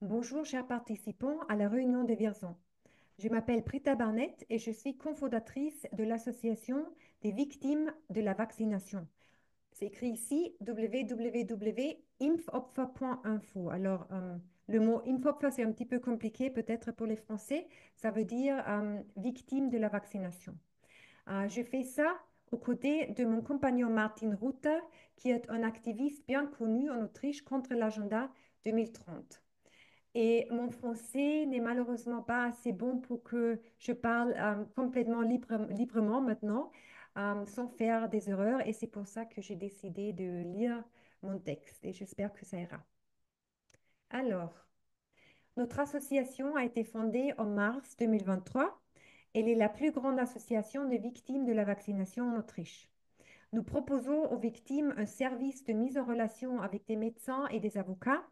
Bonjour, chers participants à la réunion de Vierzon. Je m'appelle Prita Barnett et je suis cofondatrice de l'Association des victimes de la vaccination. C'est écrit ici www.impfopfer.info. Alors, le mot Impfopfer, c'est un petit peu compliqué peut-être pour les Français. Ça veut dire victime de la vaccination. Je fais ça aux côtés de mon compagnon Martin Rutter, qui est un activiste bien connu en Autriche contre l'agenda 2030. Et mon français n'est malheureusement pas assez bon pour que je parle complètement librement maintenant, sans faire des erreurs. Et c'est pour ça que j'ai décidé de lire mon texte et j'espère que ça ira. Alors, notre association a été fondée en mars 2023. Elle est la plus grande association de victimes de la vaccination en Autriche. Nous proposons aux victimes un service de mise en relation avec des médecins et des avocats.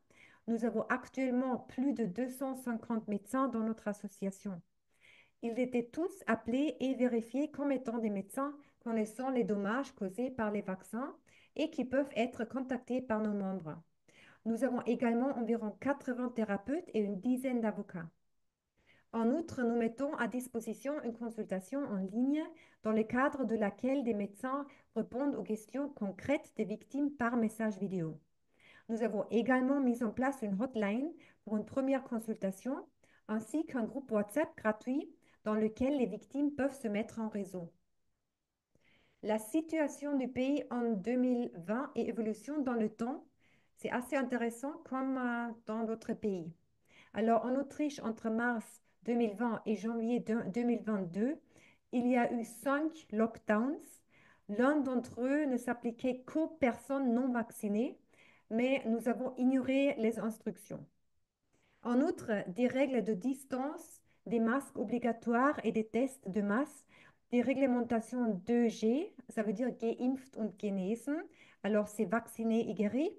Nous avons actuellement plus de 250 médecins dans notre association. Ils étaient tous appelés et vérifiés comme étant des médecins connaissant les dommages causés par les vaccins et qui peuvent être contactés par nos membres. Nous avons également environ 80 thérapeutes et une dizaine d'avocats. En outre, nous mettons à disposition une consultation en ligne dans le cadre de laquelle des médecins répondent aux questions concrètes des victimes par message vidéo. Nous avons également mis en place une hotline pour une première consultation, ainsi qu'un groupe WhatsApp gratuit dans lequel les victimes peuvent se mettre en réseau. La situation du pays en 2020 et évolution dans le temps, c'est assez intéressant comme dans d'autres pays. Alors, en Autriche, entre mars 2020 et janvier 2022, il y a eu 5 lockdowns. L'un d'entre eux ne s'appliquait qu'aux personnes non vaccinées, mais nous avons ignoré les instructions. En outre, des règles de distance, des masques obligatoires et des tests de masse, des réglementations 2G, ça veut dire geimpft und genesen, alors c'est vacciné et guéri,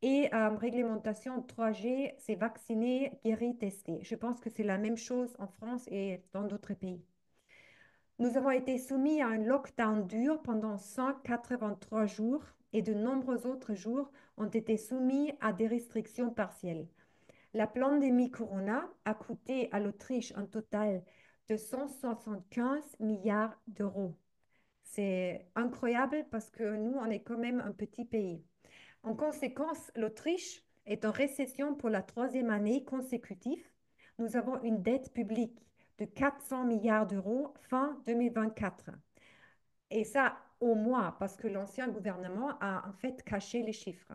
et réglementation 3G, c'est vacciné, guéri, testé. Je pense que c'est la même chose en France et dans d'autres pays. Nous avons été soumis à un lockdown dur pendant 183 jours et de nombreux autres jours ont été soumis à des restrictions partielles. La pandémie Corona a coûté à l'Autriche un total de 175 milliards d'euros. C'est incroyable parce que nous, on est quand même un petit pays. En conséquence, l'Autriche est en récession pour la troisième année consécutive. Nous avons une dette publique de 400 milliards d'euros fin 2024. Et ça, au moins, parce que l'ancien gouvernement a en fait caché les chiffres.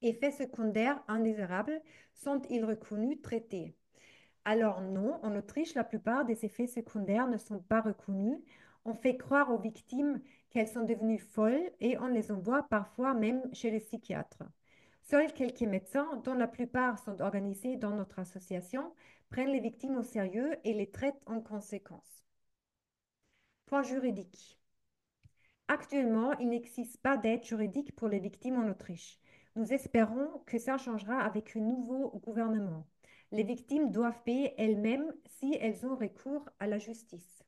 Effets secondaires indésirables sont-ils reconnus, traités? Alors non, en Autriche, la plupart des effets secondaires ne sont pas reconnus. On fait croire aux victimes qu'elles sont devenues folles et on les envoie parfois même chez les psychiatres. Seuls quelques médecins, dont la plupart sont organisés dans notre association, prennent les victimes au sérieux et les traitent en conséquence. Point juridique. Actuellement, il n'existe pas d'aide juridique pour les victimes en Autriche. Nous espérons que ça changera avec un nouveau gouvernement. Les victimes doivent payer elles-mêmes si elles ont recours à la justice.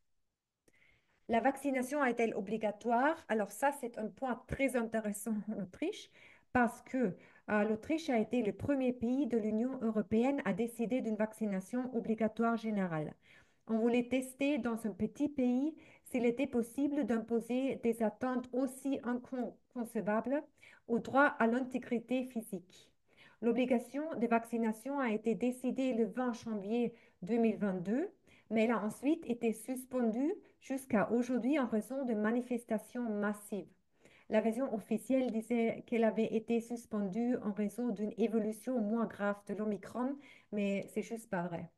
La vaccination est-elle obligatoire? Alors ça, c'est un point très intéressant en Autriche parce que l'Autriche a été le premier pays de l'Union européenne à décider d'une vaccination obligatoire générale. On voulait tester dans un petit pays s'il était possible d'imposer des attentes aussi inconcevables au droit à l'intégrité physique. L'obligation de vaccination a été décidée le 20 janvier 2022, mais elle a ensuite été suspendue jusqu'à aujourd'hui en raison de manifestations massives. La version officielle disait qu'elle avait été suspendue en raison d'une évolution moins grave de l'Omicron, mais c'est juste pas vrai.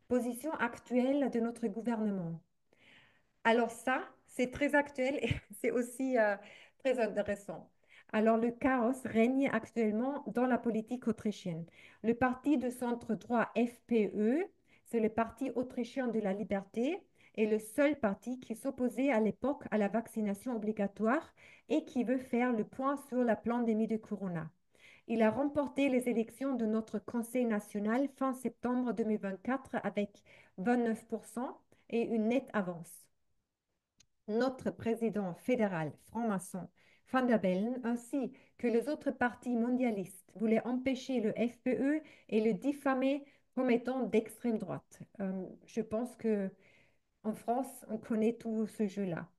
Position actuelle de notre gouvernement. Alors ça, c'est très actuel et c'est aussi très intéressant. Alors le chaos règne actuellement dans la politique autrichienne. Le parti de centre droit FPE, c'est le parti autrichien de la liberté, est le seul parti qui s'opposait à l'époque à la vaccination obligatoire et qui veut faire le point sur la pandémie de Corona. Il a remporté les élections de notre Conseil national fin septembre 2024 avec 29% et une nette avance. Notre président fédéral franc-maçon, Van der Bellen ainsi que les autres partis mondialistes voulaient empêcher le FPE et le diffamer comme étant d'extrême droite. Je pense que en France, on connaît tout ce jeu-là.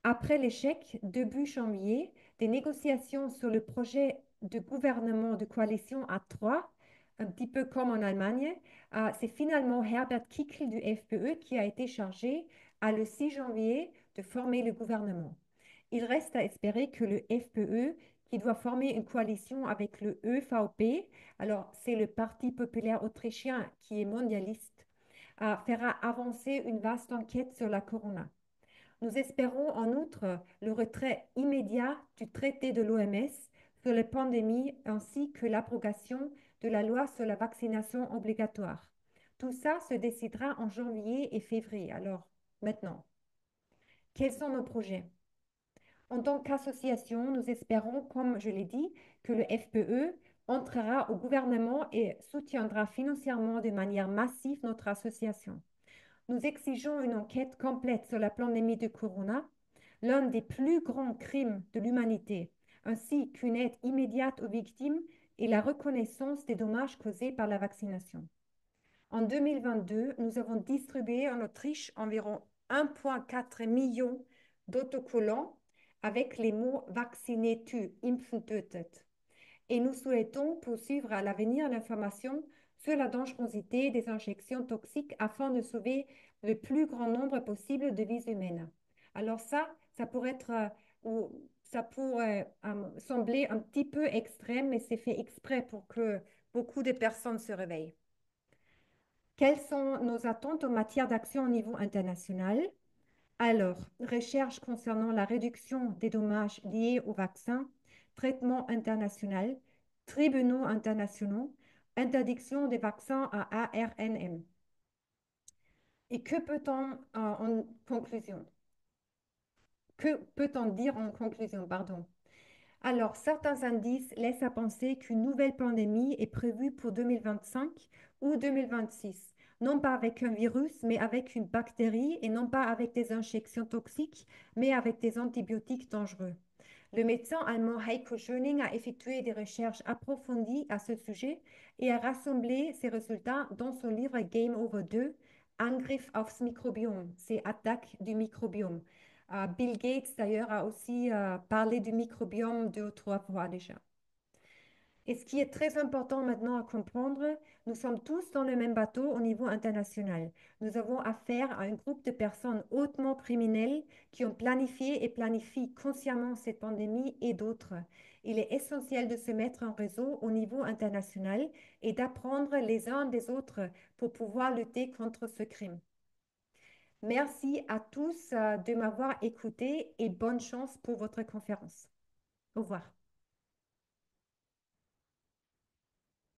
Après l'échec, début janvier, des négociations sur le projet de gouvernement de coalition à trois, un petit peu comme en Allemagne, c'est finalement Herbert Kickl du FPE qui a été chargé le 6 janvier de former le gouvernement. Il reste à espérer que le FPE, qui doit former une coalition avec le EVP, alors c'est le Parti populaire autrichien qui est mondialiste, fera avancer une vaste enquête sur la corona. Nous espérons en outre le retrait immédiat du traité de l'OMS sur les pandémies ainsi que l'abrogation de la loi sur la vaccination obligatoire. Tout ça se décidera en janvier et février. Alors, maintenant, quels sont nos projets? En tant qu'association, nous espérons, comme je l'ai dit, que le FPE entrera au gouvernement et soutiendra financièrement de manière massive notre association. Nous exigeons une enquête complète sur la pandémie de corona, l'un des plus grands crimes de l'humanité, ainsi qu'une aide immédiate aux victimes et la reconnaissance des dommages causés par la vaccination. En 2022, nous avons distribué en Autriche environ 1,4 million d'autocollants avec les mots Vacciné tue, Impfen tötet. Et nous souhaitons poursuivre à l'avenir l'information sur la dangerosité des injections toxiques afin de sauver le plus grand nombre possible de vies humaines. Alors ça pourrait être, ou ça pourrait sembler un petit peu extrême, mais c'est fait exprès pour que beaucoup de personnes se réveillent. Quelles sont nos attentes en matière d'action au niveau international? Alors, recherche concernant la réduction des dommages liés au vaccin, traitement international, tribunaux internationaux, interdiction des vaccins à ARNM. Et que peut-on en conclusion? Que peut-on dire en conclusion, pardon? Alors, certains indices laissent à penser qu'une nouvelle pandémie est prévue pour 2025 ou 2026, non pas avec un virus, mais avec une bactérie, et non pas avec des injections toxiques, mais avec des antibiotiques dangereux. Le médecin allemand Heiko Schöning a effectué des recherches approfondies à ce sujet et a rassemblé ses résultats dans son livre Game Over 2, Angriff aufs Mikrobiom, c'est attaque du microbiome. Bill Gates, d'ailleurs, a aussi parlé du microbiome deux ou trois fois déjà. Et ce qui est très important maintenant à comprendre, nous sommes tous dans le même bateau au niveau international. Nous avons affaire à un groupe de personnes hautement criminelles qui ont planifié et planifient consciemment cette pandémie et d'autres. Il est essentiel de se mettre en réseau au niveau international et d'apprendre les uns des autres pour pouvoir lutter contre ce crime. Merci à tous de m'avoir écouté et bonne chance pour votre conférence. Au revoir.